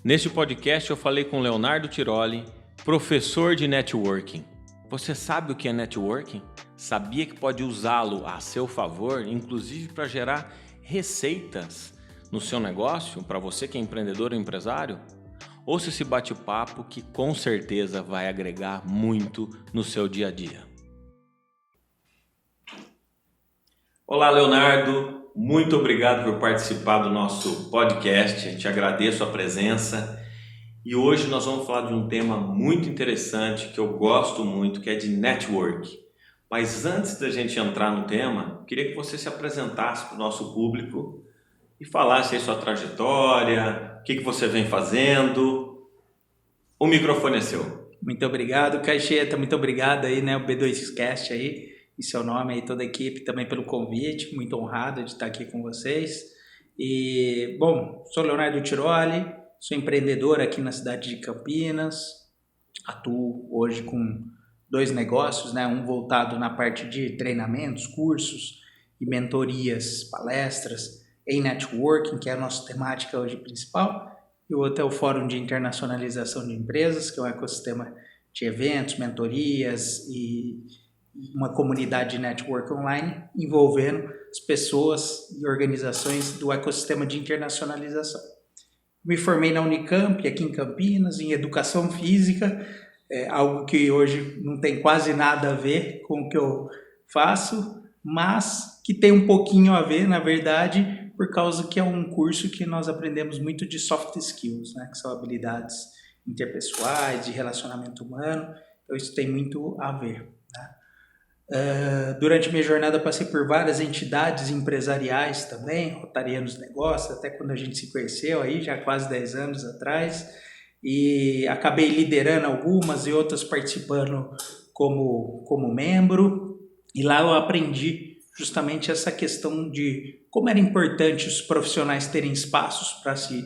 Neste podcast eu falei com Leonardo Tiroli, professor de networking. Você sabe o que é networking? Sabia que pode usá-lo a seu favor, inclusive para gerar receitas no seu negócio, para você que é empreendedor ou empresário? Ouça esse bate-papo que com certeza vai agregar muito no seu dia a dia. Olá, Leonardo. Muito obrigado por participar do nosso podcast. Eu te agradeço a presença. E hoje nós vamos falar de um tema muito interessante que eu gosto muito, que é de network. Mas antes da gente entrar no tema, queria que você se apresentasse para o nosso público e falasse aí sua trajetória, o que você vem fazendo. O microfone é seu. Muito obrigado, Caixeta. Muito obrigado aí, né, o B2Cast aí. E seu nome aí, toda a equipe também pelo convite, muito honrado de estar aqui com vocês. E, bom, sou Leonardo Tiroli, sou empreendedor aqui na cidade de Campinas, atuo hoje com 2 negócios, né? Um voltado na parte de treinamentos, cursos e mentorias, palestras em networking, que é a nossa temática hoje principal, e o outro é o Fórum de Internacionalização de Empresas, que é um ecossistema de eventos, mentorias e uma comunidade de network online envolvendo as pessoas e organizações do ecossistema de internacionalização. Me formei na Unicamp, aqui em Campinas, em Educação Física, algo que hoje não tem quase nada a ver com o que eu faço, mas que tem um pouquinho a ver, na verdade, por causa que é um curso que nós aprendemos muito de soft skills, né, que são habilidades interpessoais, de relacionamento humano, então isso tem muito a ver. Durante minha jornada passei por várias entidades empresariais também, Rotarianos Negócios, até quando a gente se conheceu aí, já quase 10 anos atrás, e acabei liderando algumas e outras participando como membro, e lá eu aprendi justamente essa questão de como era importante os profissionais terem espaços para se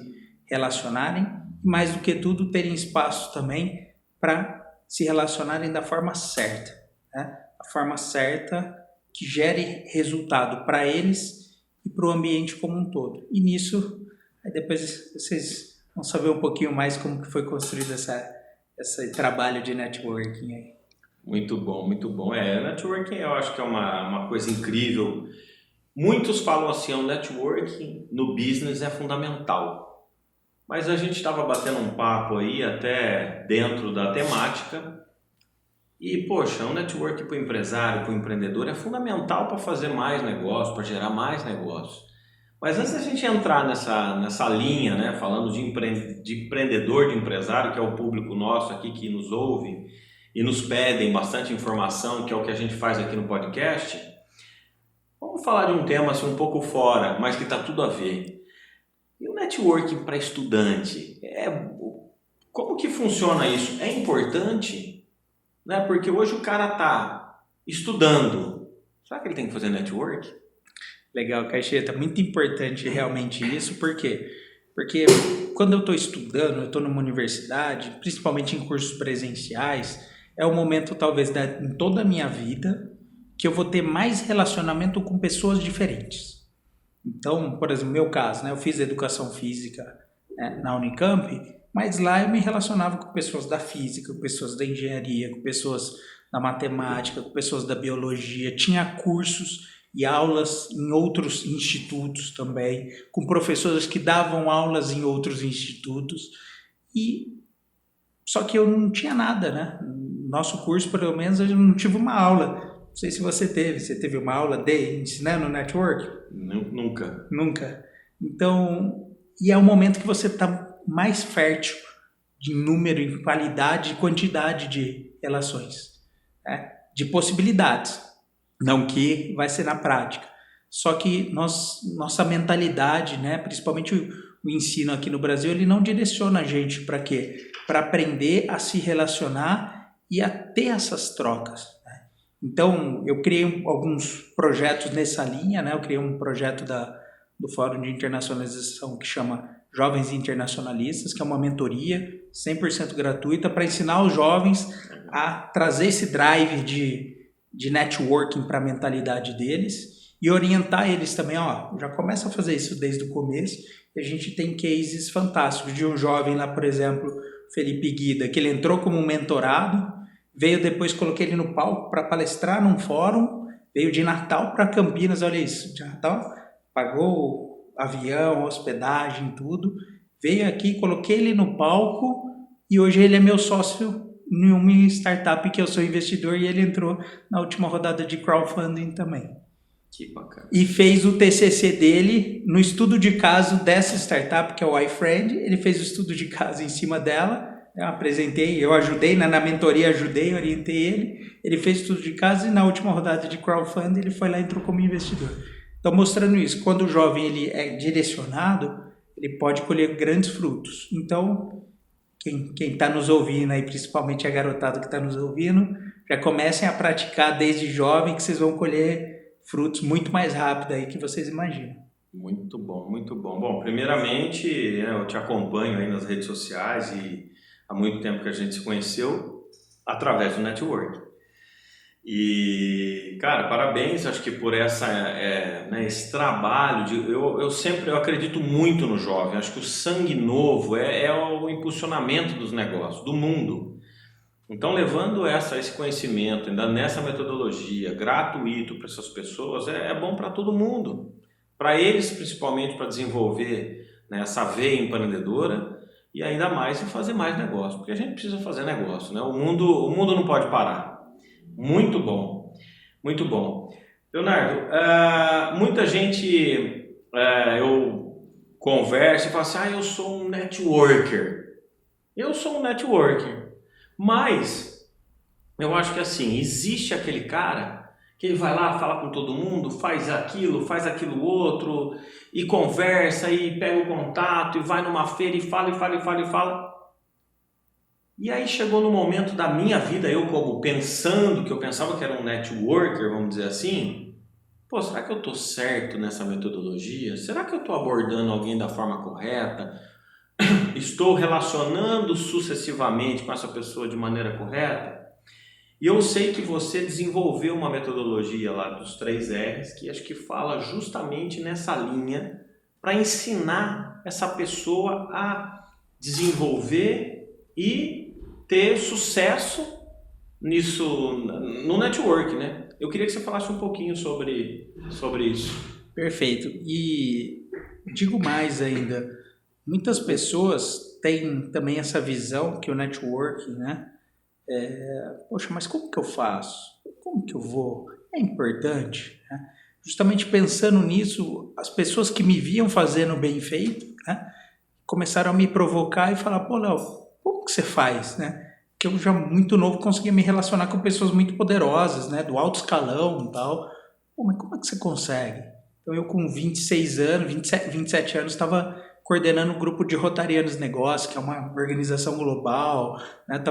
relacionarem, e mais do que tudo terem espaços também para se relacionarem da forma certa, né? A forma certa que gere resultado para eles e para o ambiente como um todo. E nisso, aí depois vocês vão saber um pouquinho mais como que foi construído esse trabalho de networking aí. Muito bom, muito bom. Networking eu acho que é uma coisa incrível. Muitos falam assim, o networking no business é fundamental. Mas a gente estava batendo um papo aí até dentro da temática. E, poxa, o network para o empresário, para o empreendedor é fundamental para fazer mais negócio, para gerar mais negócio. Mas antes da gente entrar nessa linha, né, falando de empreendedor, de empresário, que é o público nosso aqui que nos ouve e nos pedem bastante informação, que é o que a gente faz aqui no podcast, vamos falar de um tema assim, um pouco fora, mas que está tudo a ver. E o networking para estudante? Como que funciona isso? É importante? Né? Porque hoje o cara está estudando. Será que ele tem que fazer network? Legal, Caixeta. Muito importante realmente isso. Por quê? Porque quando eu estou estudando, eu estou numa universidade, principalmente em cursos presenciais, é o momento talvez em toda a minha vida que eu vou ter mais relacionamento com pessoas diferentes. Então, por exemplo, no meu caso, né, eu fiz educação física, né, na Unicamp, mas lá eu me relacionava com pessoas da física, com pessoas da engenharia, com pessoas da matemática, com pessoas da biologia. Tinha cursos e aulas em outros institutos também, com professores que davam aulas em outros institutos. Só que eu não tinha nada, né? No nosso curso, pelo menos, eu não tive uma aula. Não sei se você teve. Você teve uma aula ensinando network? Nunca. Nunca. Então, e é o momento que você está mais fértil de número, em qualidade e quantidade de relações, né? De possibilidades, não que vai ser na prática. Só que nossa mentalidade, né? Principalmente o ensino aqui no Brasil, ele não direciona a gente para quê? Para aprender a se relacionar e a ter essas trocas, né? Então, eu criei alguns projetos nessa linha, né? Eu criei um projeto do Fórum de Internacionalização que chama Jovens Internacionalistas, que é uma mentoria 100% gratuita para ensinar os jovens a trazer esse drive de networking para a mentalidade deles e orientar eles também, ó, já começa a fazer isso desde o começo. E a gente tem cases fantásticos de um jovem lá, por exemplo, Felipe Guida, que ele entrou como um mentorado, veio depois, coloquei ele no palco para palestrar num fórum, veio de Natal para Campinas, olha isso, de Natal, pagou avião, hospedagem, tudo, veio aqui, coloquei ele no palco e hoje ele é meu sócio em uma startup que eu sou investidor e ele entrou na última rodada de crowdfunding também. Que bacana. E fez o TCC dele no estudo de caso dessa startup, que é o iFriend. Ele fez o estudo de caso em cima dela. Eu apresentei, eu ajudei, na mentoria ajudei, orientei ele. Ele fez o estudo de caso e na última rodada de crowdfunding ele foi lá e entrou como investidor. Então, mostrando isso, quando o jovem ele é direcionado, ele pode colher grandes frutos. Então, quem está nos ouvindo aí, principalmente a garotada que está nos ouvindo, já comecem a praticar desde jovem que vocês vão colher frutos muito mais rápido aí que vocês imaginam. Muito bom, muito bom. Bom, primeiramente, eu te acompanho aí nas redes sociais e há muito tempo que a gente se conheceu através do network. E, cara, parabéns, acho que por esse trabalho. Eu acredito muito no jovem, acho que o sangue novo é o impulsionamento dos negócios, do mundo. Então, levando esse conhecimento, ainda nessa metodologia, gratuito para essas pessoas, é bom para todo mundo. Para eles, principalmente, para desenvolver, né, essa veia empreendedora e ainda mais fazer mais negócio, porque a gente precisa fazer negócio, né? O mundo não pode parar. Muito bom, muito bom. Leonardo, muita gente, eu converso e falo assim, eu sou um networker. Eu sou um networker. Mas, eu acho que assim, existe aquele cara que ele vai lá, fala com todo mundo, faz aquilo outro, e conversa, e pega o contato, e vai numa feira, e fala. E aí chegou no momento da minha vida, eu pensando que eu pensava que era um networker, vamos dizer assim, será que eu estou certo nessa metodologia? Será que eu estou abordando alguém da forma correta? Estou relacionando sucessivamente com essa pessoa de maneira correta? E eu sei que você desenvolveu uma metodologia lá dos 3 R's que acho que fala justamente nessa linha para ensinar essa pessoa a desenvolver e ter sucesso nisso, no network, né? Eu queria que você falasse um pouquinho sobre isso. Perfeito. E digo mais ainda, muitas pessoas têm também essa visão que o networking, né? Mas como que eu faço? Como que eu vou? É importante, né? Justamente pensando nisso, as pessoas que me viam fazendo bem feito, né, começaram a me provocar e falar, Léo, como que você faz, né? Que eu já muito novo conseguia me relacionar com pessoas muito poderosas, né, do alto escalão e tal. Mas como é que você consegue? Então eu com 26 anos, 27 anos, estava coordenando um grupo de Rotarianos Negócios, que é uma organização global, né?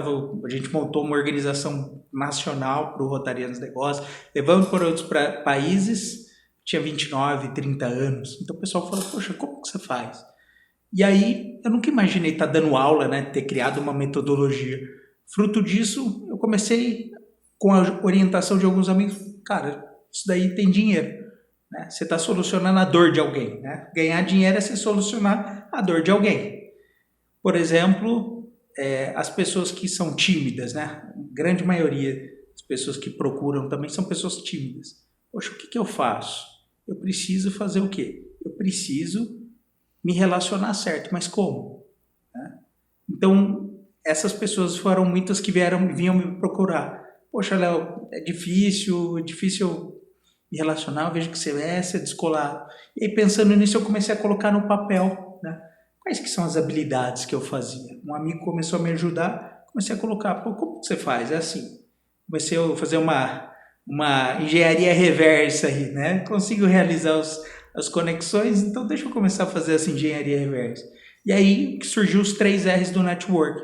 A gente montou uma organização nacional para o Rotarianos Negócios, levando para outros países, tinha 29, 30 anos. Então o pessoal falou, poxa, como que você faz? E aí eu nunca imaginei estar dando aula, né? Ter criado uma metodologia. Fruto disso, eu comecei com a orientação de alguns amigos, cara, isso daí tem dinheiro. Né? Você está solucionando a dor de alguém. Né? Ganhar dinheiro é você solucionar a dor de alguém. Por exemplo, as pessoas que são tímidas, né? A grande maioria das pessoas que procuram também são pessoas tímidas. Poxa, o que eu faço? Eu preciso fazer o quê? Eu preciso me relacionar certo, mas como? Né? Então, essas pessoas foram muitas que vinham me procurar. Poxa, Léo, é difícil me relacionar, eu vejo que você é descolado. E aí, pensando nisso, eu comecei a colocar no papel, né? Quais que são as habilidades que eu fazia. Um amigo começou a me ajudar, comecei a colocar, como você faz? É assim. Comecei a fazer uma engenharia reversa aí, né? Consigo realizar as conexões, então deixa eu começar a fazer essa engenharia reversa. E aí que surgiu os 3 R's do network,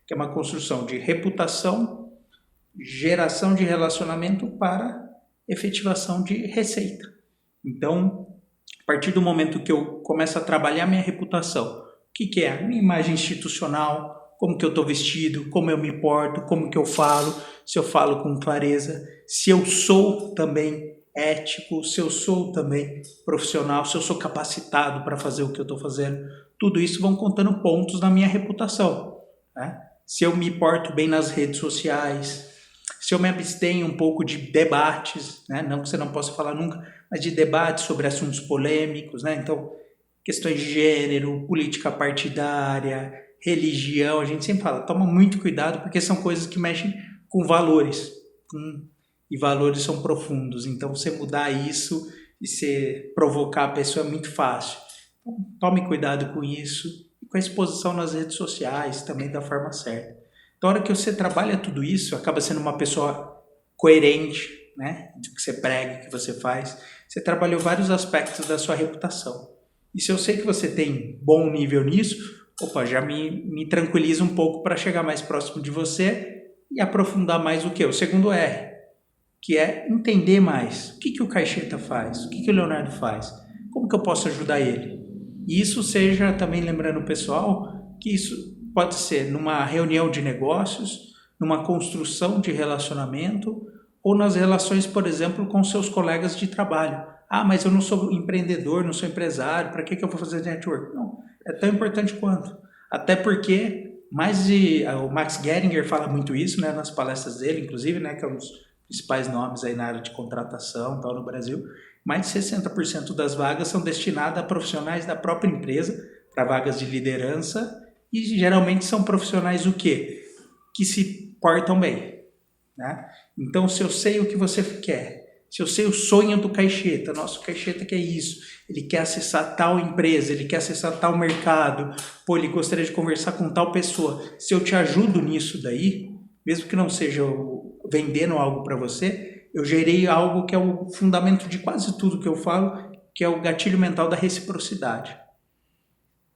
que é uma construção de reputação, geração de relacionamento para efetivação de receita. Então, a partir do momento que eu começo a trabalhar minha reputação, o que é? Minha imagem institucional, como que eu estou vestido, como eu me porto, como que eu falo, se eu falo com clareza, se eu sou também ético, se eu sou também profissional, se eu sou capacitado para fazer o que eu estou fazendo. Tudo isso vão contando pontos na minha reputação, né? Se eu me porto bem nas redes sociais, se eu me abstenho um pouco de debates, né? Não que você não possa falar nunca, mas de debates sobre assuntos polêmicos, né? Então, questões de gênero, política partidária, religião, a gente sempre fala, toma muito cuidado porque são coisas que mexem com valores, e valores são profundos, então você mudar isso e você provocar a pessoa é muito fácil. Então, tome cuidado com isso e com a exposição nas redes sociais também da forma certa. Então, a hora que você trabalha tudo isso, acaba sendo uma pessoa coerente, né, do que você prega, que você faz. Você trabalhou vários aspectos da sua reputação. E se eu sei que você tem bom nível nisso, opa, já me tranquiliza um pouco para chegar mais próximo de você e aprofundar mais o quê? O segundo R, que é entender mais. O que o Caixeta faz? O que o Leonardo faz? Como que eu posso ajudar ele? E isso seja, também lembrando o pessoal, que isso pode ser numa reunião de negócios, numa construção de relacionamento ou nas relações, por exemplo, com seus colegas de trabalho. Ah, mas eu não sou empreendedor, não sou empresário, para que eu vou fazer network? Não, é tão importante quanto. Até porque, o Max Geringer fala muito isso, né, nas palestras dele, inclusive, né, que é um dos principais nomes aí na área de contratação tal, no Brasil. Mais de 60% das vagas são destinadas a profissionais da própria empresa, para vagas de liderança, e geralmente são profissionais o quê? Que se portam bem, né? Então, se eu sei o que você quer, se eu sei o sonho do Caixeta, nosso Caixeta quer isso, ele quer acessar tal empresa, ele quer acessar tal mercado, pô, ele gostaria de conversar com tal pessoa, se eu te ajudo nisso daí, mesmo que não seja vendendo algo para você, eu gerei algo que é o fundamento de quase tudo que eu falo, que é o gatilho mental da reciprocidade.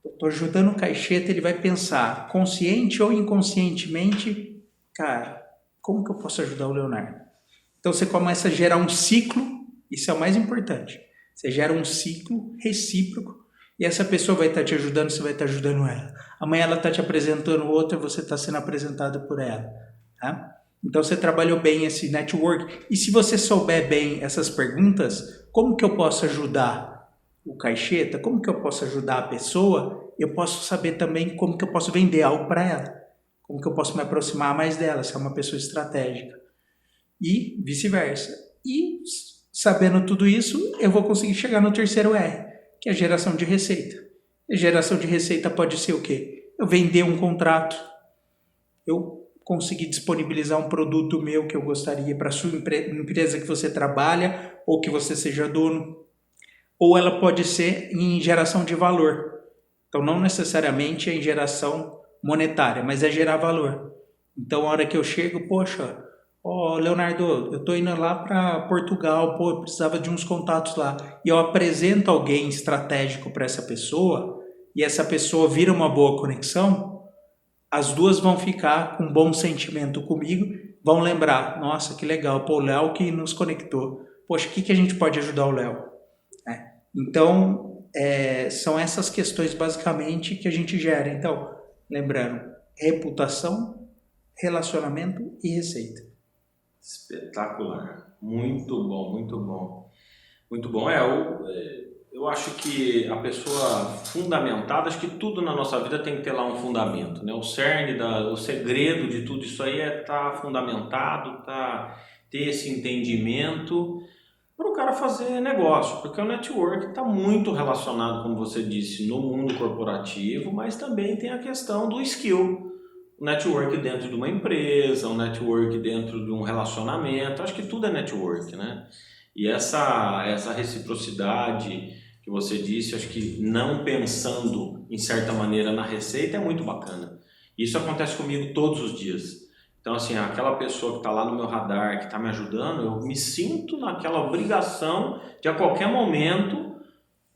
Estou ajudando o Caixeta, ele vai pensar, consciente ou inconscientemente, cara, como que eu posso ajudar o Leonardo? Então você começa a gerar um ciclo, isso é o mais importante. Você gera um ciclo recíproco e essa pessoa vai estar te ajudando, você vai estar ajudando ela. Amanhã ela está te apresentando outra, você está sendo apresentado por ela. Tá? Então você trabalhou bem esse network. E se você souber bem essas perguntas, como que eu posso ajudar o Caixeta? Como que eu posso ajudar a pessoa? Eu posso saber também como que eu posso vender algo para ela. Como que eu posso me aproximar mais dela, se é uma pessoa estratégica. E vice-versa. E sabendo tudo isso, eu vou conseguir chegar no terceiro R, que é a geração de receita. A geração de receita pode ser o quê? Eu vender um contrato, eu conseguir disponibilizar um produto meu que eu gostaria para a sua empresa que você trabalha ou que você seja dono. Ou ela pode ser em geração de valor. Então, não necessariamente é em geração monetária, mas é gerar valor. Então, a hora que eu chego, poxa, Leonardo, eu estou indo lá para Portugal, eu precisava de uns contatos lá. E eu apresento alguém estratégico para essa pessoa, e essa pessoa vira uma boa conexão, as duas vão ficar com um bom sentimento comigo, vão lembrar, nossa, que legal, o Léo que nos conectou. Poxa, o que a gente pode ajudar o Léo? Então, são essas questões basicamente que a gente gera. Então, lembrando, reputação, relacionamento e receita. Espetacular. Muito bom, muito bom. Muito bom. Eu acho que a pessoa fundamentada, acho que tudo na nossa vida tem que ter lá um fundamento, né? O cerne, o segredo de tudo isso aí é estar fundamentado, ter esse entendimento para o cara fazer negócio, porque o network está muito relacionado, como você disse, no mundo corporativo, mas também tem a questão do skill. O network dentro de uma empresa, o network dentro de um relacionamento, acho que tudo é network, né? E essa reciprocidade que você disse, acho que não pensando em certa maneira na receita é muito bacana. Isso acontece comigo todos os dias. Então, assim, aquela pessoa que está lá no meu radar, que está me ajudando, eu me sinto naquela obrigação de a qualquer momento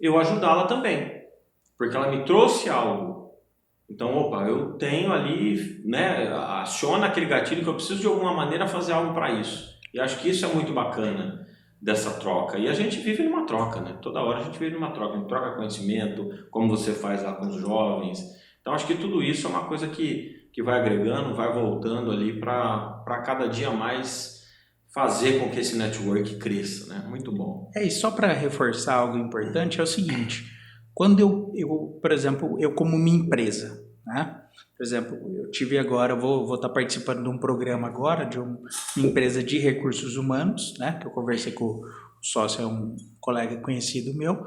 eu ajudá-la também, porque ela me trouxe algo. Então, eu tenho ali, né, aciona aquele gatilho que eu preciso de alguma maneira fazer algo para isso. E acho que isso é muito bacana dessa troca. E a gente vive numa troca, né? Toda hora a gente vive numa troca. A gente troca conhecimento, como você faz lá com os jovens. Então, acho que tudo isso é uma coisa que vai agregando, vai voltando ali para cada dia mais fazer com que esse network cresça, né? Muito bom. E só para reforçar algo importante é o seguinte, quando eu, por exemplo, eu como minha empresa, né? Por exemplo, eu tive agora, vou estar participando de um programa agora, de uma empresa de recursos humanos, né? Que eu conversei com o sócio, é um colega conhecido meu,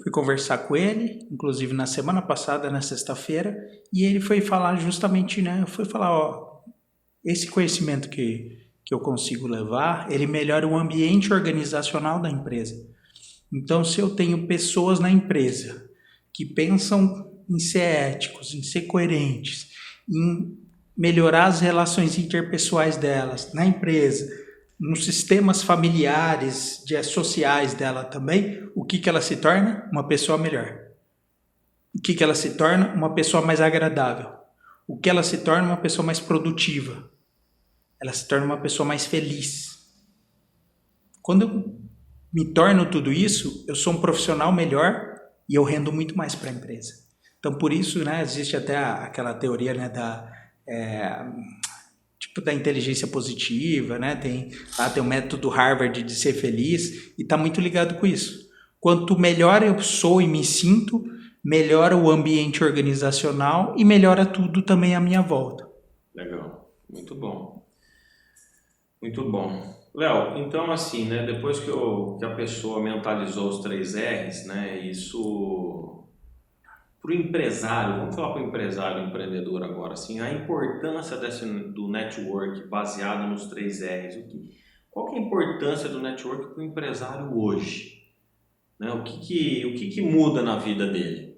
fui conversar com ele, inclusive na semana passada, na sexta-feira, e ele foi falar justamente, né? Foi falar, ó, esse conhecimento que eu consigo levar, ele melhora o ambiente organizacional da empresa. Então, se eu tenho pessoas na empresa que pensam em ser éticos, em ser coerentes, em melhorar as relações interpessoais delas na empresa, nos sistemas familiares, sociais dela também, o que ela se torna? Uma pessoa melhor. O que ela se torna? Uma pessoa mais agradável. O que ela se torna? Uma pessoa mais produtiva. Ela se torna uma pessoa mais feliz. Quando eu me torno tudo isso, eu sou um profissional melhor e eu rendo muito mais para a empresa. Então, por isso, né, existe até aquela teoria, né, da inteligência positiva, né? Tem o método Harvard de ser feliz e está muito ligado com isso. Quanto melhor eu sou e me sinto, melhora o ambiente organizacional e melhora tudo também à minha volta. Legal, muito bom. Muito bom. Léo, então assim, né, depois que a pessoa mentalizou os 3 R's, né, isso para o empresário, vamos falar para o empresário, empreendedor agora, assim, a importância do network baseado nos 3 R's, qual que é a importância do network para o empresário hoje? Né, o que muda na vida dele?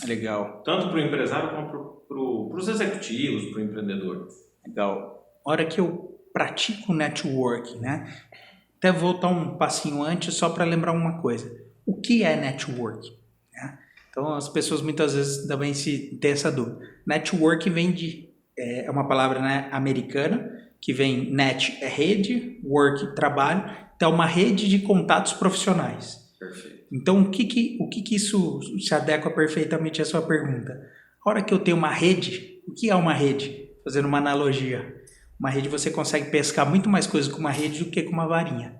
Legal. Tanto para o empresário como para os executivos, para o empreendedor. Legal. A hora que eu pratico networking, né? Até voltar um passinho antes só para lembrar uma coisa. O que é networking? Né? Então as pessoas muitas vezes também têm essa dúvida. Networking vem é uma palavra, né, americana, que vem net é rede, work trabalho, então é uma rede de contatos profissionais. Perfeito. Então o que isso se adequa perfeitamente à sua pergunta? A hora que eu tenho uma rede, o que é uma rede? Fazendo uma analogia. Uma rede você consegue pescar muito mais coisas com uma rede do que com uma varinha.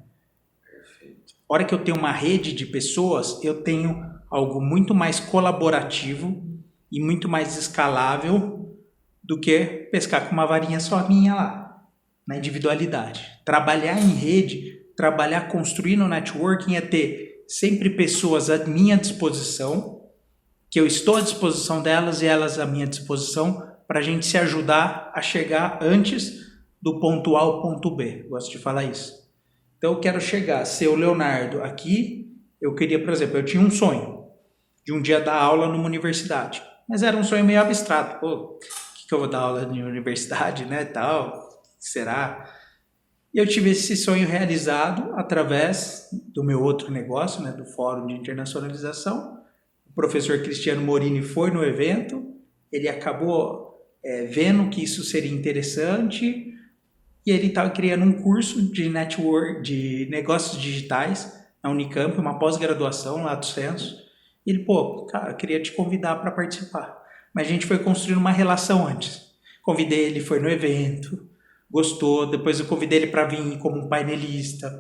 Perfeito. A hora que eu tenho uma rede de pessoas, eu tenho algo muito mais colaborativo e muito mais escalável do que pescar com uma varinha só minha lá, na individualidade. Trabalhar em rede, trabalhar construindo networking é ter sempre pessoas à minha disposição, que eu estou à disposição delas e elas à minha disposição, para a gente se ajudar a chegar antes do ponto A ao ponto B. Gosto de falar isso. Então eu quero chegar, ser o Leonardo aqui, eu queria, por exemplo, eu tinha um sonho de um dia dar aula numa universidade, mas era um sonho meio abstrato. Pô, o que eu vou dar aula em universidade, né, tal? Será? E eu tive esse sonho realizado através do meu outro negócio, né, do Fórum de Internacionalização. O professor Cristiano Morini foi no evento, ele acabou vendo que isso seria interessante e ele estava criando um curso de network, de negócios digitais na Unicamp, uma pós-graduação lá do Censo. E ele, pô, cara, eu queria te convidar para participar. Mas a gente foi construindo uma relação antes. Convidei ele, foi no evento, gostou, depois eu convidei ele para vir como um painelista,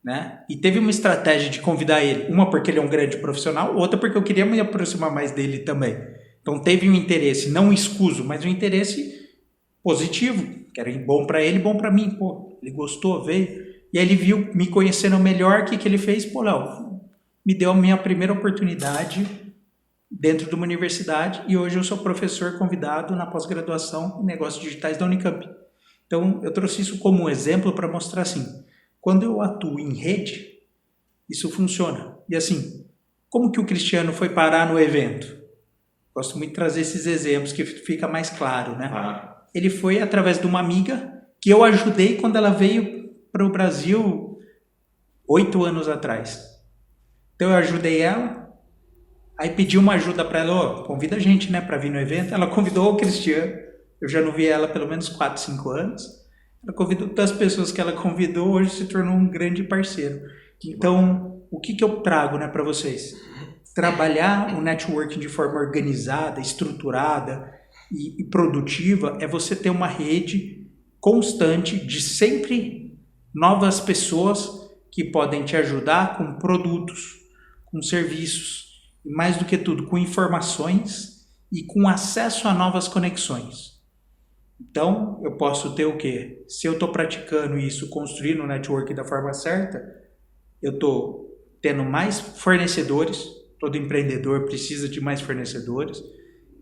né? E teve uma estratégia de convidar ele, uma porque ele é um grande profissional, outra porque eu queria me aproximar mais dele também. Então teve um interesse, não escuso, mas um interesse positivo, que era bom para ele, bom para mim. Pô, ele gostou, veio. E aí ele viu, me conhecendo melhor, o que ele fez? Pô, Léo, me deu a minha primeira oportunidade dentro de uma universidade e hoje eu sou professor convidado na pós-graduação em negócios digitais da Unicamp. Então eu trouxe isso como um exemplo para mostrar assim, quando eu atuo em rede, isso funciona. E assim, como que o Cristiano foi parar no evento? Gosto muito de trazer esses exemplos que fica mais claro, né? Ele foi através de uma amiga que eu ajudei quando ela veio para o Brasil 8 anos atrás. Então eu ajudei ela, aí pedi uma ajuda para ela, convida a gente, né, para vir no evento. Ela convidou o Cristiano, eu já não vi ela há pelo menos 4, 5 anos. Ela convidou das pessoas que ela convidou, hoje se tornou um grande parceiro. Então, o que eu trago, né, para vocês? Trabalhar o networking de forma organizada, estruturada e produtiva é você ter uma rede constante de sempre novas pessoas que podem te ajudar com produtos, com serviços, e mais do que tudo, com informações e com acesso a novas conexões. Então, eu posso ter o quê? Se eu estou praticando isso, construindo o network da forma certa, eu estou tendo mais fornecedores, todo empreendedor precisa de mais fornecedores,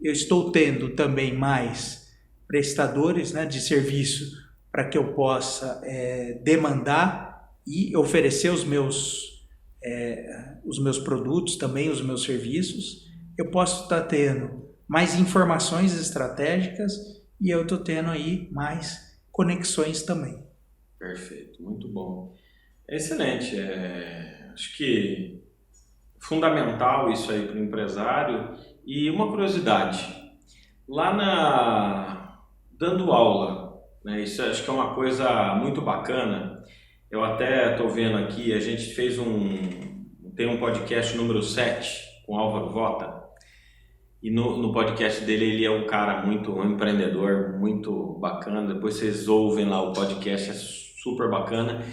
eu estou tendo também mais prestadores, né, de serviço para que eu possa demandar e oferecer os meus produtos, também os meus serviços. Eu posso estar tendo mais informações estratégicas e eu estou tendo aí mais conexões também. Perfeito, muito bom. Excelente. Acho que fundamental isso aí para o empresário. E uma curiosidade, dando aula, né, isso acho que é uma coisa muito bacana. Eu até estou vendo aqui, a gente tem um podcast número 7 com Álvaro Vota. E no podcast dele, ele é um empreendedor muito bacana. Depois vocês ouvem lá o podcast, é super bacana.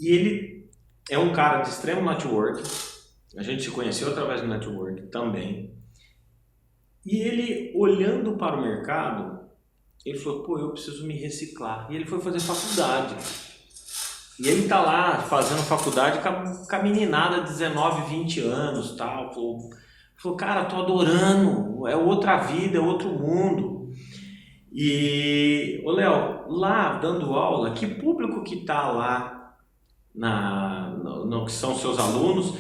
E ele é um cara de extremo network. A gente se conheceu através do network também. E ele, olhando para o mercado, ele falou, eu preciso me reciclar. E ele foi fazer faculdade. E ele tá lá fazendo faculdade com a meninada de 19, 20 anos, tal. Falou, cara, tô adorando, é outra vida, é outro mundo. E, Léo, lá dando aula, que público que tá lá, que são seus alunos?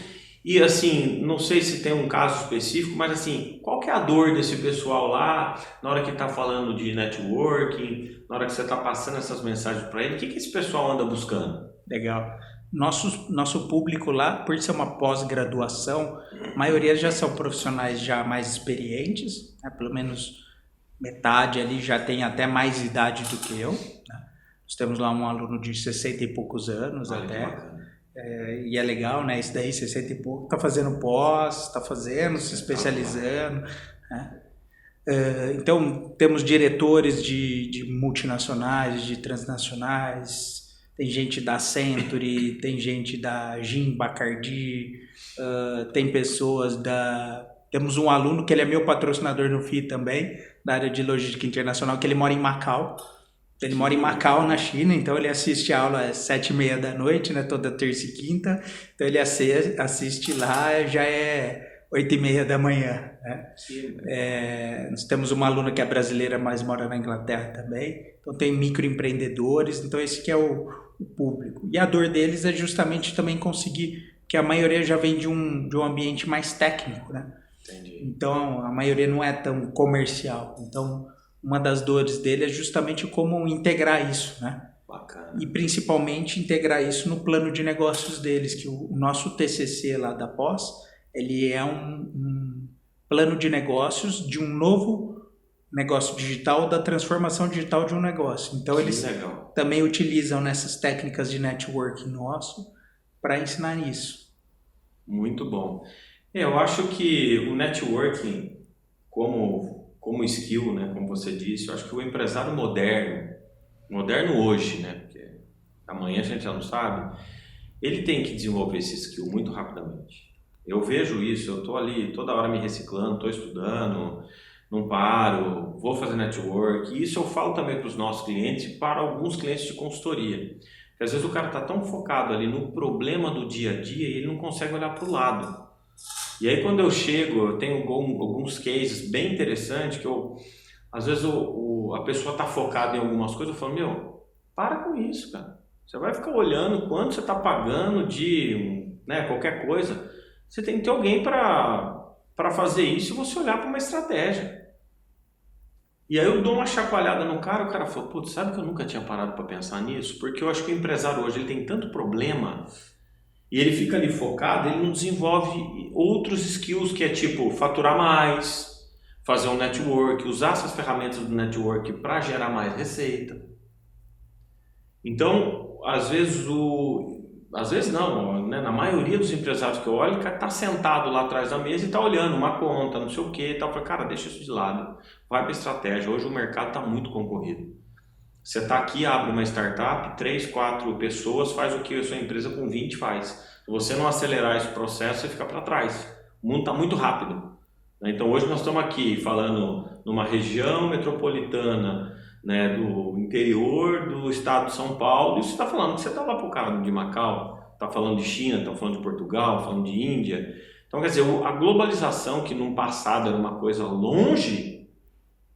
E assim, não sei se tem um caso específico, mas assim, qual que é a dor desse pessoal lá, na hora que tá falando de networking, na hora que você tá passando essas mensagens para ele, o que esse pessoal anda buscando? Legal. Nosso público lá, por ser uma pós-graduação, a maioria já são profissionais já mais experientes, né? Pelo menos metade ali já tem até mais idade do que eu. Né? Nós temos lá um aluno de 60 e poucos anos até. E é legal, né? Esse daí, 60 e pouco, tá fazendo pós, se especializando. Né? Então, temos diretores de multinacionais, de transnacionais. Tem gente da Century, tem gente da Jim Bacardi, tem pessoas Temos um aluno que ele é meu patrocinador no FII também, da área de logística internacional, que ele mora em Macau. Ele mora em Macau, na China, então ele assiste a aula às 7h30 da noite, né, toda terça e quinta. Então ele assiste lá, já é 8h30 da manhã. Né? Nós temos uma aluna que é brasileira, mas mora na Inglaterra também. Então tem microempreendedores, então esse que é o público. E a dor deles é justamente também conseguir, que a maioria já vem de um ambiente mais técnico, né? Entendi. Então a maioria não é tão comercial. Então uma das dores dele é justamente como integrar isso, né? Bacana. E principalmente integrar isso no plano de negócios deles, que o nosso TCC lá da pós, ele é um plano de negócios de um novo negócio digital, da transformação digital de um negócio. Então eles também utilizam nessas técnicas de networking nosso para ensinar isso. Muito bom. Eu acho que o networking como skill, né, como você disse, eu acho que o empresário moderno hoje, né, porque amanhã a gente já não sabe, ele tem que desenvolver esse skill muito rapidamente. Eu vejo isso, eu estou ali toda hora me reciclando, estou estudando, não paro, vou fazer network. E isso eu falo também para os nossos clientes e para alguns clientes de consultoria. Porque às vezes o cara está tão focado ali no problema do dia a dia e ele não consegue olhar para o lado. E aí quando eu chego, eu tenho alguns cases bem interessantes que às vezes a pessoa está focada em algumas coisas, eu falo, para com isso, cara. Você vai ficar olhando quanto você está pagando de qualquer coisa. Você tem que ter alguém para fazer isso e você olhar para uma estratégia. E aí eu dou uma chacoalhada no cara, o cara falou, putz, sabe que eu nunca tinha parado para pensar nisso? Porque eu acho que o empresário hoje ele tem tanto problema e ele fica ali focado, ele não desenvolve outros skills que é tipo faturar mais, fazer um network, usar essas ferramentas do network para gerar mais receita. Então, às vezes não, né? Na maioria dos empresários que eu olho, o cara está sentado lá atrás da mesa e está olhando uma conta, não sei o que e tal. Eu falei, cara, deixa isso de lado, vai para estratégia. Hoje o mercado está muito concorrido. Você está aqui, abre uma startup, 3, 4 pessoas, faz o que a sua empresa com 20 faz. Se você não acelerar esse processo, você fica para trás. O mundo está muito rápido. Então hoje nós estamos aqui falando numa região metropolitana, né, do interior do estado de São Paulo, e você está falando que você está lá para o cara de Macau, está falando de China, está falando de Portugal, falando de Índia. Então quer dizer, a globalização que no passado era uma coisa longe,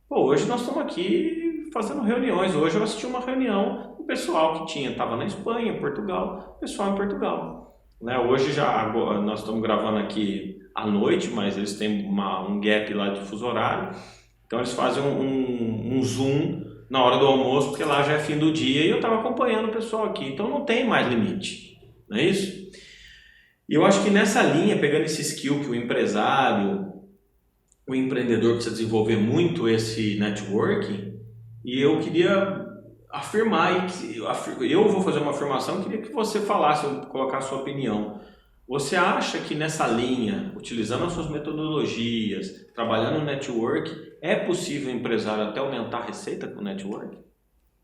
hoje nós estamos aqui fazendo reuniões. Hoje eu assisti uma reunião com o pessoal que estava na Espanha, Portugal, pessoal em Portugal. Né? Hoje nós estamos gravando aqui à noite, mas eles têm um gap lá de fuso horário, então eles fazem um Zoom na hora do almoço, porque lá já é fim do dia e eu estava acompanhando o pessoal aqui, então não tem mais limite, não é isso? E eu acho que nessa linha, pegando esse skill que o empresário, o empreendedor precisa desenvolver muito esse networking, e eu queria afirmar, eu vou fazer uma afirmação, queria que você falasse, colocar a sua opinião. Você acha que nessa linha, utilizando as suas metodologias, trabalhando no network, é possível o empresário até aumentar a receita com o network?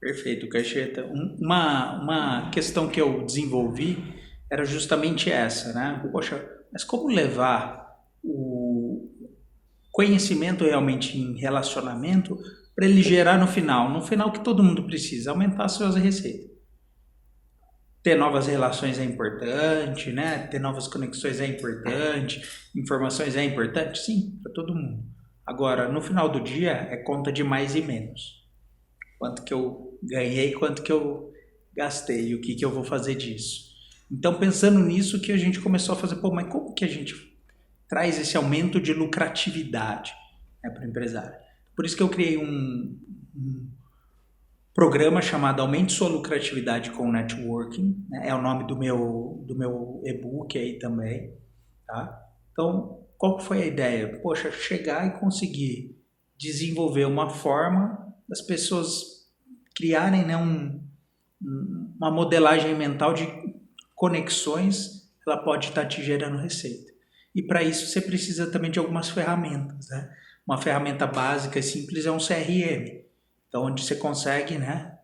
Perfeito, Caixeta. Uma questão que eu desenvolvi era justamente essa, né? Poxa, mas como levar o conhecimento realmente em relacionamento para ele gerar no final que todo mundo precisa, aumentar as suas receitas. Ter novas relações é importante, né? Ter novas conexões é importante, informações é importante, sim, para todo mundo. Agora, no final do dia, é conta de mais e menos. Quanto que eu ganhei, quanto que eu gastei, o que eu vou fazer disso. Então, pensando nisso, que a gente começou a fazer, mas como que a gente traz esse aumento de lucratividade, né, para o empresário? Por isso que eu criei um programa chamado Aumente Sua Lucratividade com Networking, né? É o nome do meu e-book aí também, tá? Então, qual foi a ideia? Poxa, chegar e conseguir desenvolver uma forma das pessoas criarem, né, uma modelagem mental de conexões, ela pode estar te gerando receita. E para isso você precisa também de algumas ferramentas, né? Uma ferramenta básica e simples é um CRM. Então, onde você consegue, né,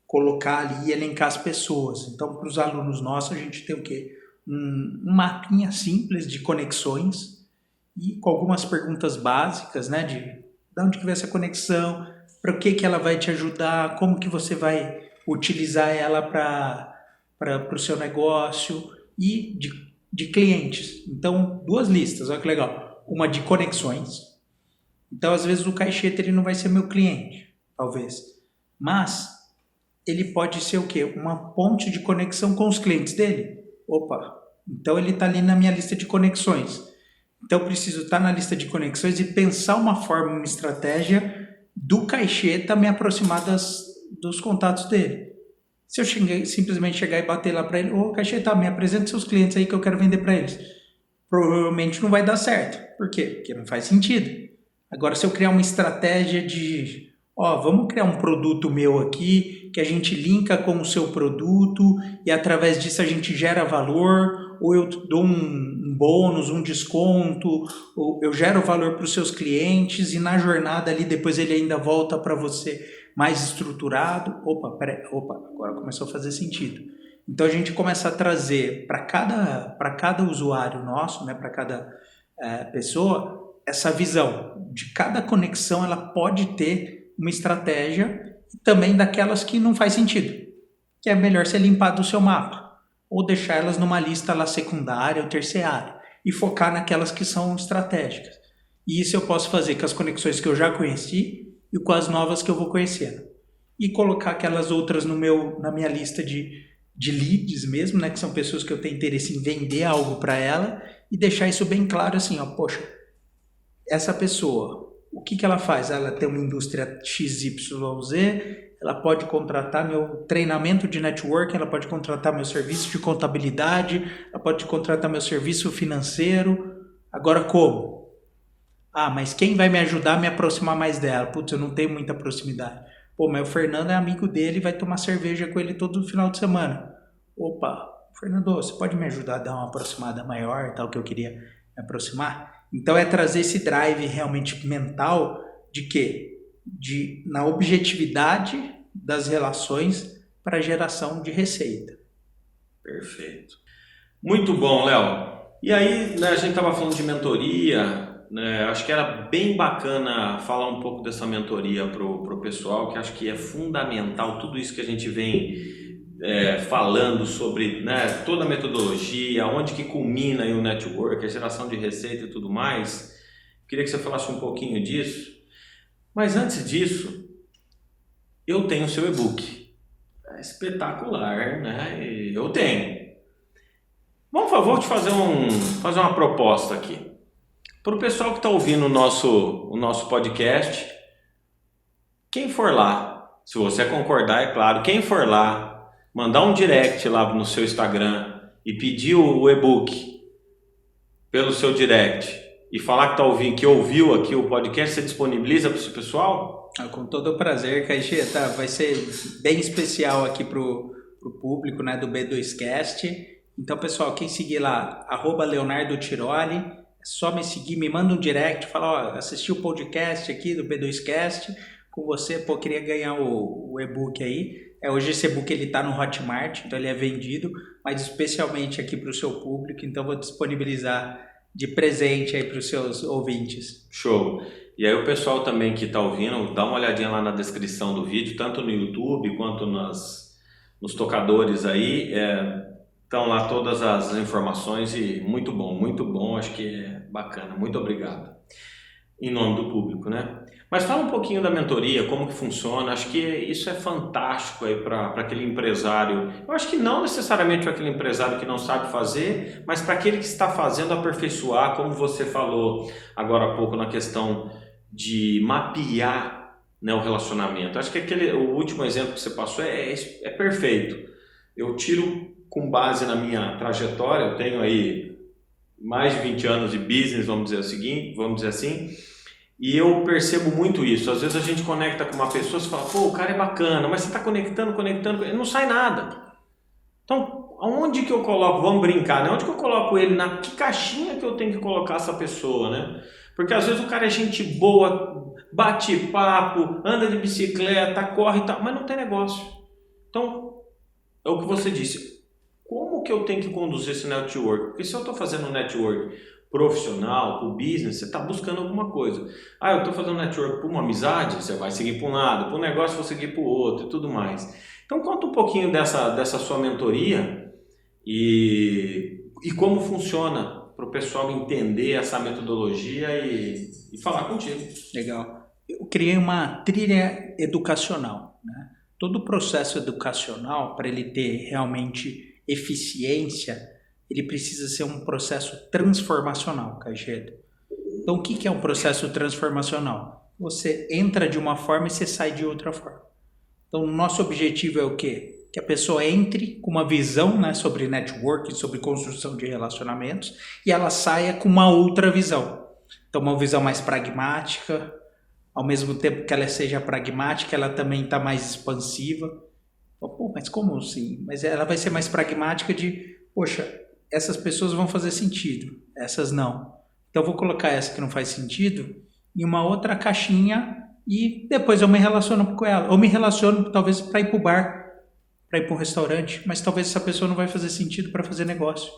colocar ali e elencar as pessoas. Então, para os alunos nossos, a gente tem o quê? Um mapinha simples de conexões e com algumas perguntas básicas, né, de onde que vai essa conexão, para o que ela vai te ajudar, como que você vai utilizar ela para o seu negócio e de clientes. Então, 2 listas, olha que legal. Uma de conexões. Então, às vezes, o Caixeta ele não vai ser meu cliente, talvez. Mas ele pode ser o quê? Uma ponte de conexão com os clientes dele. Opa, então ele está ali na minha lista de conexões. Então eu preciso estar na lista de conexões e pensar uma forma, uma estratégia do Caixeta me aproximar dos contatos dele. Se eu simplesmente chegar e bater lá para ele, Caixeta, me apresenta seus clientes aí que eu quero vender para eles. Provavelmente não vai dar certo. Por quê? Porque não faz sentido. Agora, se eu criar uma estratégia de, vamos criar um produto meu aqui, que a gente linka com o seu produto e através disso a gente gera valor, ou eu dou um bônus, um desconto, ou eu gero valor para os seus clientes e na jornada ali depois ele ainda volta para você mais estruturado. Opa, agora começou a fazer sentido. Então a gente começa a trazer para cada usuário nosso, né, para cada pessoa, essa visão de cada conexão, ela pode ter uma estratégia e também daquelas que não faz sentido, que é melhor ser limpado do seu mapa ou deixar elas numa lista lá secundária ou terciária e focar naquelas que são estratégicas. E isso eu posso fazer com as conexões que eu já conheci e com as novas que eu vou conhecendo e colocar aquelas outras na minha lista de leads mesmo, né, que são pessoas que eu tenho interesse em vender algo para ela e deixar isso bem claro assim, poxa, essa pessoa, o que ela faz? Ela tem uma indústria XYZ, ela pode contratar meu treinamento de networking, ela pode contratar meu serviço de contabilidade, ela pode contratar meu serviço financeiro. Agora como? Mas quem vai me ajudar a me aproximar mais dela? Putz, eu não tenho muita proximidade. Mas o Fernando é amigo dele, vai tomar cerveja com ele todo final de semana. Opa, Fernando, você pode me ajudar a dar uma aproximada maior, tal, que eu queria me aproximar? Então é trazer esse drive realmente mental de quê? Na objetividade das relações para geração de receita. Perfeito. Muito bom, Léo. E aí, né, a gente estava falando de mentoria, né, acho que era bem bacana falar um pouco dessa mentoria pro pessoal, que acho que é fundamental, tudo isso que a gente vem falando sobre, né, toda a metodologia, onde que culmina aí o network, a geração de receita e tudo mais. Queria que você falasse um pouquinho disso. Mas antes disso, eu tenho o seu e-book. É espetacular, né? Eu tenho. Vamos, por favor, te fazer uma proposta aqui. Para o pessoal que está ouvindo o nosso podcast, quem for lá, se você concordar, é claro, quem for lá, mandar um direct lá no seu Instagram e pedir o e-book pelo seu direct e falar que ouviu aqui o podcast, você disponibiliza para esse pessoal? Com todo o prazer, Caixinha, tá? Vai ser bem especial aqui pro público, né, do B2Cast. Então, pessoal, quem seguir lá, @Leonardo Tiroli, é só me seguir, me manda um direct, fala, ó, assisti o podcast aqui do B2Cast com você, pô, queria ganhar o e-book aí. Hoje esse e-book ele tá no Hotmart, então ele é vendido, mas especialmente aqui para o seu público, então vou disponibilizar de presente aí para os seus ouvintes. Show! E aí o pessoal também que está ouvindo, dá uma olhadinha lá na descrição do vídeo, tanto no YouTube quanto nos tocadores aí, estão lá todas as informações e muito bom, acho que é bacana, muito obrigado. Em nome do público, né? Mas fala um pouquinho da mentoria, como que funciona, acho que isso é fantástico aí para aquele empresário. Eu acho que não necessariamente para aquele empresário que não sabe fazer, mas para aquele que está fazendo aperfeiçoar, como você falou agora há pouco na questão de mapear, né, o relacionamento. Acho que o último exemplo que você passou é perfeito. Eu tiro com base na minha trajetória, eu tenho aí mais de 20 anos de business, vamos dizer assim, e eu percebo muito isso. Às vezes a gente conecta com uma pessoa e fala, pô, o cara é bacana, mas você está conectando, não sai nada. Então, aonde que eu coloco, vamos brincar, né? Onde que eu coloco ele, na que caixinha que eu tenho que colocar essa pessoa, né? Porque às vezes o cara é gente boa, bate papo, anda de bicicleta, corre e tal, mas não tem negócio. Então, é o que você disse. Como que eu tenho que conduzir esse network? Porque se eu estou fazendo um network profissional, para o business, você está buscando alguma coisa. Eu estou fazendo network para uma amizade, você vai seguir para um lado, para um negócio, vou seguir para o outro e tudo mais. Então, conta um pouquinho dessa sua mentoria e como funciona para o pessoal entender essa metodologia e falar contigo. Legal. Eu criei uma trilha educacional, né? Todo o processo educacional, para ele ter realmente eficiência, ele precisa ser um processo transformacional, Caixedo. Então, o que é um processo transformacional? Você entra de uma forma e você sai de outra forma. Então, o nosso objetivo é o quê? Que a pessoa entre com uma visão, né, sobre networking, sobre construção de relacionamentos, e ela saia com uma outra visão. Então, uma visão mais pragmática, ao mesmo tempo que ela seja pragmática, ela também está mais expansiva. Pô, mas como assim? Mas ela vai ser mais pragmática de, poxa, essas pessoas vão fazer sentido, essas não. Então eu vou colocar essa que não faz sentido em uma outra caixinha e depois eu me relaciono com ela. Ou me relaciono talvez para ir para o bar, para ir para um restaurante, mas talvez essa pessoa não vai fazer sentido para fazer negócio.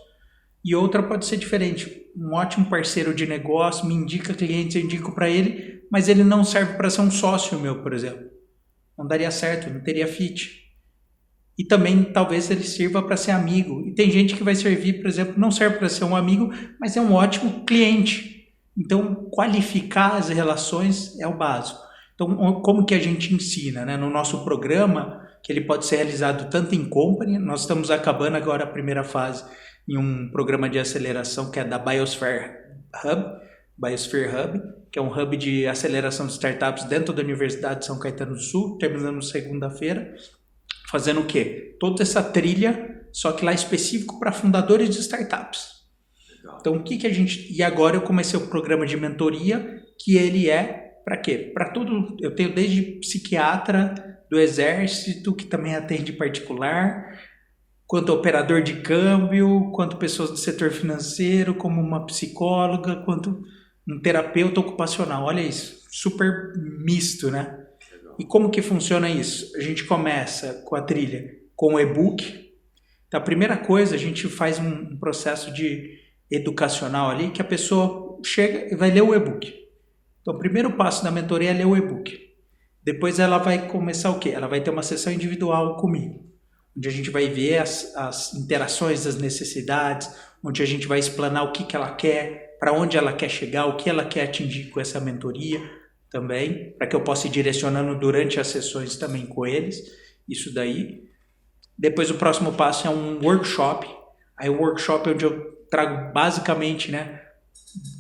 E outra pode ser diferente. Um ótimo parceiro de negócio me indica clientes, eu indico para ele, mas ele não serve para ser um sócio meu, por exemplo. Não daria certo, não teria fit. E também talvez ele sirva para ser amigo. E tem gente que vai servir, por exemplo, não serve para ser um amigo, mas é um ótimo cliente. Então, qualificar as relações é o básico. Então, como que a gente ensina, né? No nosso programa, que ele pode ser realizado tanto em company, nós estamos acabando agora a primeira fase em um programa de aceleração que é da Biosphere Hub, que é um hub de aceleração de startups dentro da Universidade de São Caetano do Sul, terminando segunda-feira. Fazendo o quê? Toda essa trilha, só que lá específico para fundadores de startups. Legal. Então, o que a gente... E agora eu comecei o programa de mentoria, que ele é para quê? Para tudo... Eu tenho desde psiquiatra do exército, que também atende particular, quanto operador de câmbio, quanto pessoas do setor financeiro, como uma psicóloga, quanto um terapeuta ocupacional. Olha isso, super misto, né? E como que funciona isso? A gente começa com a trilha com o e-book. Então, a primeira coisa, a gente faz um processo de educacional ali, que a pessoa chega e vai ler o e-book. Então, o primeiro passo da mentoria é ler o e-book. Depois ela vai começar o quê? Ela vai ter uma sessão individual comigo, onde a gente vai ver as interações, as necessidades, onde a gente vai explanar o que ela quer, para onde ela quer chegar, o que ela quer atingir com essa mentoria também, para que eu possa ir direcionando durante as sessões também com eles, isso daí. Depois o próximo passo é um workshop. Aí o workshop é onde eu trago basicamente, né,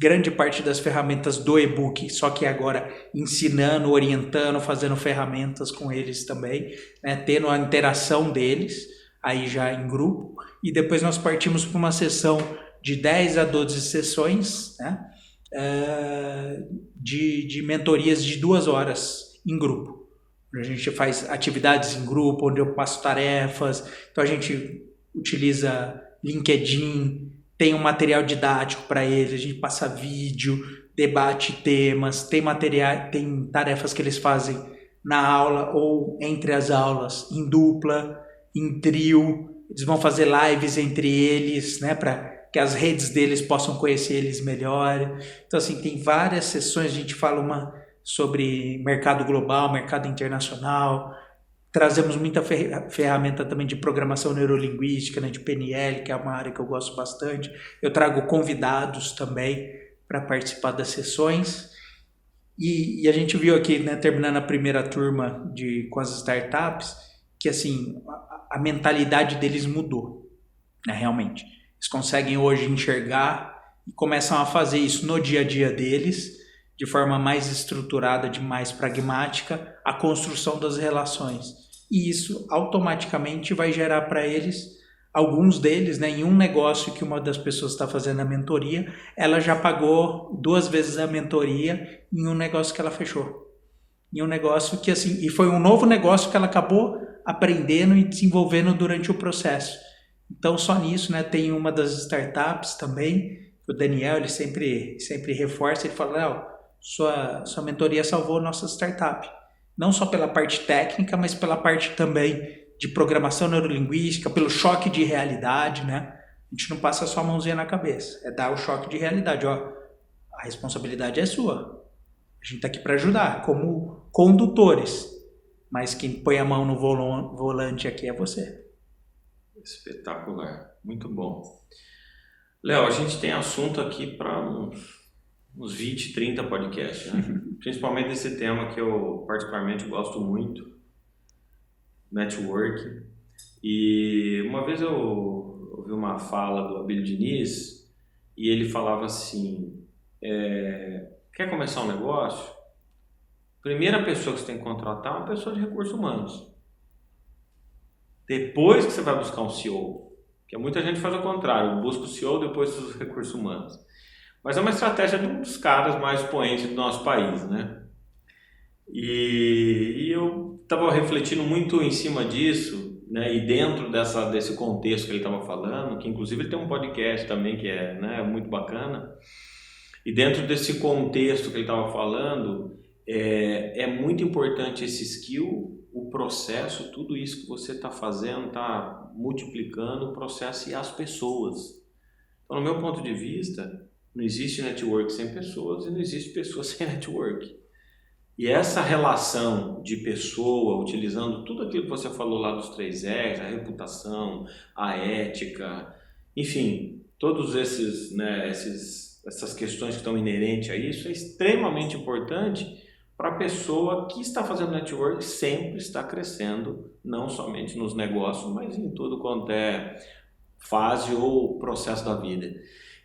grande parte das ferramentas do e-book, só que agora ensinando, orientando, fazendo ferramentas com eles também, né, tendo a interação deles, aí já em grupo. E depois nós partimos para uma sessão de 10 a 12 sessões, né, de mentorias de 2 horas em grupo. A gente faz atividades em grupo, onde eu passo tarefas. Então a gente utiliza LinkedIn, tem um material didático para eles, a gente passa vídeo, debate temas, tem tarefas que eles fazem na aula ou entre as aulas, em dupla, em trio. Eles vão fazer lives entre eles, né, para que as redes deles possam conhecer eles melhor. Então assim, tem várias sessões, a gente fala sobre mercado global, mercado internacional. Trazemos muita ferramenta também de programação neurolinguística, né, de PNL, que é uma área que eu gosto bastante. Eu trago convidados também para participar das sessões. E a gente viu aqui, né, terminando a primeira turma com as startups, que assim, a mentalidade deles mudou, né, realmente. Eles conseguem hoje enxergar e começam a fazer isso no dia a dia deles, de forma mais estruturada, de mais pragmática, a construção das relações. E isso automaticamente vai gerar para eles, alguns deles, né, em um negócio que uma das pessoas está fazendo a mentoria, ela já pagou 2 vezes a mentoria em um negócio que ela fechou. Em um negócio que assim, e foi um novo negócio que ela acabou aprendendo e desenvolvendo durante o processo. Então só nisso, né, tem uma das startups também, o Daniel, ele sempre reforça, ele fala, sua mentoria salvou nossa startup. Não só pela parte técnica, mas pela parte também de programação neurolinguística, pelo choque de realidade, né? A gente não passa só a mãozinha na cabeça, é dar o choque de realidade. A responsabilidade é sua. A gente está aqui para ajudar, como condutores. Mas quem põe a mão no volante aqui é você. Espetacular, muito bom. Léo, a gente tem assunto aqui para uns 20, 30 podcasts, né? Principalmente desse tema que eu particularmente gosto muito, networking. E uma vez eu ouvi uma fala do Abílio Diniz e ele falava assim, quer começar um negócio? Primeira pessoa que você tem que contratar é uma pessoa de recursos humanos. Depois que você vai buscar um CEO, porque muita gente faz o contrário, busca o CEO depois dos recursos humanos. Mas é uma estratégia de um dos caras mais expoentes do nosso país, né? E eu estava refletindo muito em cima disso, né? E dentro desse contexto que ele estava falando, que inclusive ele tem um podcast também que é, né, muito bacana, e dentro desse contexto que ele estava falando, é muito importante esse skill, o processo, tudo isso que você está fazendo, está multiplicando o processo e as pessoas. Então, no meu ponto de vista, não existe network sem pessoas e não existe pessoa sem network. E essa relação de pessoa, utilizando tudo aquilo que você falou lá dos 3 R's, a reputação, a ética, enfim, todos esses, né, essas questões que estão inerentes a isso, é extremamente importante para a pessoa que está fazendo network sempre estar crescendo, não somente nos negócios, mas em tudo quanto é fase ou processo da vida.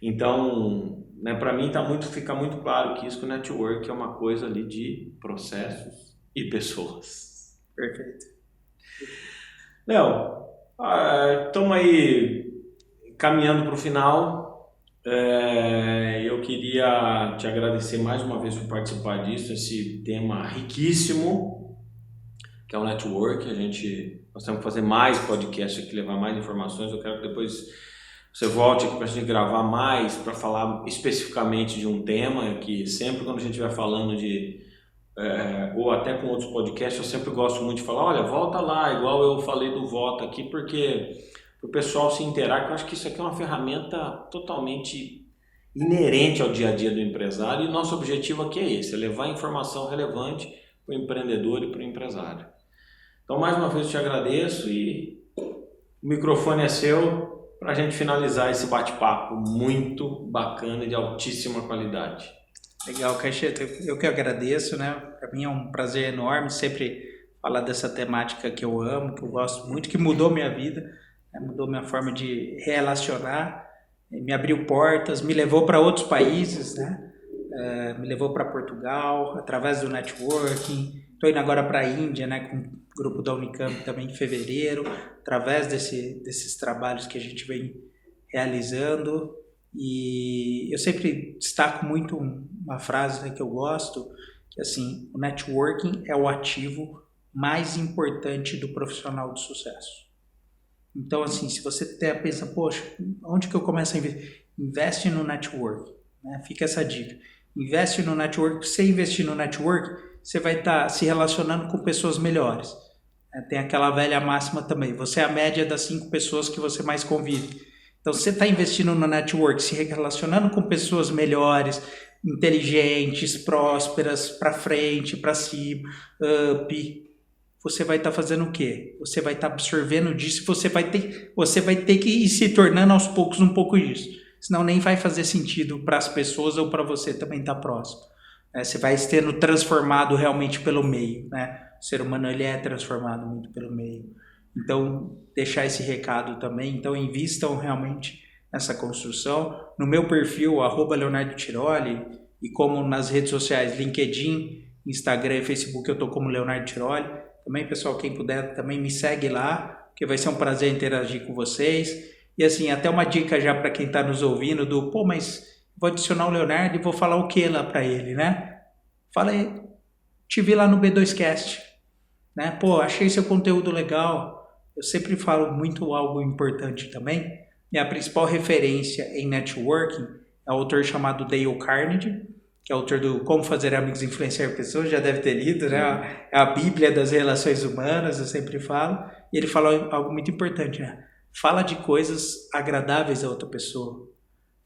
Então, né, para mim fica muito claro que o network é uma coisa ali de processos e pessoas. Perfeito. Léo, estamos aí caminhando para o final. Eu queria te agradecer mais uma vez por participar disso, esse tema riquíssimo, que é o network. Nós temos que fazer mais podcasts aqui, levar mais informações. Eu quero que depois você volte aqui para a gente gravar mais, para falar especificamente de um tema, que sempre quando a gente vai falando de ou até com outros podcasts, eu sempre gosto muito de falar, olha, volta lá, igual eu falei do voto aqui, porque o pessoal se inteirar, que eu acho que isso aqui é uma ferramenta totalmente inerente ao dia a dia do empresário, e o nosso objetivo aqui é esse, é levar informação relevante para o empreendedor e para o empresário. Então, mais uma vez, eu te agradeço e o microfone é seu para a gente finalizar esse bate-papo muito bacana e de altíssima qualidade. Legal, Caixeta, eu que agradeço, né? Para mim é um prazer enorme sempre falar dessa temática que eu amo, que eu gosto muito, que mudou minha vida, né? Mudou minha forma de relacionar, me abriu portas, me levou para outros países, né? Me levou para Portugal, através do networking. Estou indo agora para a Índia, né? Com o grupo da Unicamp também em fevereiro, através desses trabalhos que a gente vem realizando. E eu sempre destaco muito uma frase, né, que eu gosto, que assim, o networking é o ativo mais importante do profissional de sucesso. Então, assim, se você pensa, poxa, onde que eu começo a investir? Investe no networking, né? Fica essa dica. Investe no networking. Se você investir no networking, você vai estar se relacionando com pessoas melhores. Tem aquela velha máxima também, você é a média das 5 pessoas que você mais convive. Então, você está investindo no network, se relacionando com pessoas melhores, inteligentes, prósperas, para frente, para cima, up. Você vai estar fazendo o quê? Você vai estar absorvendo disso, você vai ter que ir se tornando aos poucos um pouco disso. Senão nem vai fazer sentido para as pessoas ou para você também estar próximo. Você vai sendo transformado realmente pelo meio, né? O ser humano ele é transformado muito pelo meio. Então, deixar esse recado também. Então, invistam realmente nessa construção. No meu perfil, @Leonardo Tiroli, e como nas redes sociais, LinkedIn, Instagram e Facebook, eu estou como Leonardo Tiroli. Também, pessoal, quem puder, também me segue lá, porque vai ser um prazer interagir com vocês. E assim, até uma dica já para quem está nos ouvindo, mas vou adicionar o Leonardo e vou falar o que lá para ele, né? Fala aí, te vi lá no B2Cast, né? Achei seu conteúdo legal. Eu sempre falo muito algo importante também. Minha principal referência em networking é um autor chamado Dale Carnegie, que é autor do Como Fazer Amigos e Influenciar Pessoas, já deve ter lido, né? É a Bíblia das Relações Humanas, eu sempre falo. E ele fala algo muito importante, né? Fala de coisas agradáveis a outra pessoa.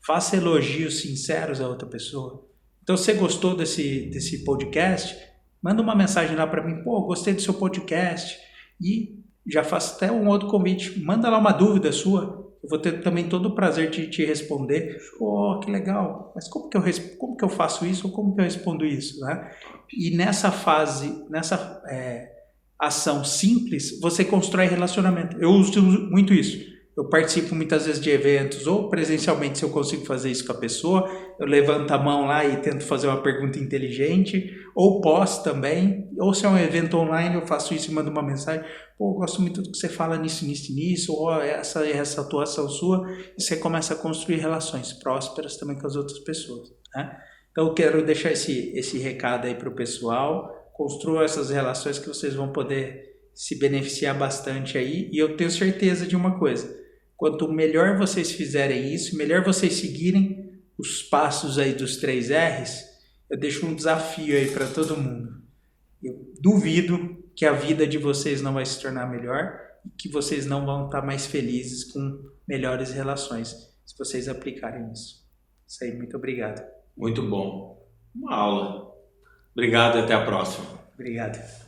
Faça elogios sinceros a outra pessoa. Então, se você gostou desse podcast, manda uma mensagem lá para mim. Gostei do seu podcast. E já faço até um outro convite. Manda lá uma dúvida sua. Eu vou ter também todo o prazer de te responder. Que legal. Mas como que eu faço isso? Ou como que eu respondo isso? Né? E nessa fase, nessa ação simples, você constrói relacionamento. Eu uso muito isso. Eu participo muitas vezes de eventos, ou presencialmente, se eu consigo fazer isso com a pessoa, eu levanto a mão lá e tento fazer uma pergunta inteligente, ou posso também, ou se é um evento online, eu faço isso e mando uma mensagem, eu gosto muito do que você fala nisso, ou essa atuação sua, e você começa a construir relações prósperas também com as outras pessoas, né? Então eu quero deixar esse recado aí para o pessoal, construam essas relações que vocês vão poder se beneficiar bastante aí, e eu tenho certeza de uma coisa, quanto melhor vocês fizerem isso, melhor vocês seguirem os passos aí dos 3 R's, eu deixo um desafio aí para todo mundo. Eu duvido que a vida de vocês não vai se tornar melhor e que vocês não vão estar mais felizes com melhores relações, se vocês aplicarem isso. Isso aí, muito obrigado. Muito bom. Uma aula. Obrigado e até a próxima. Obrigado.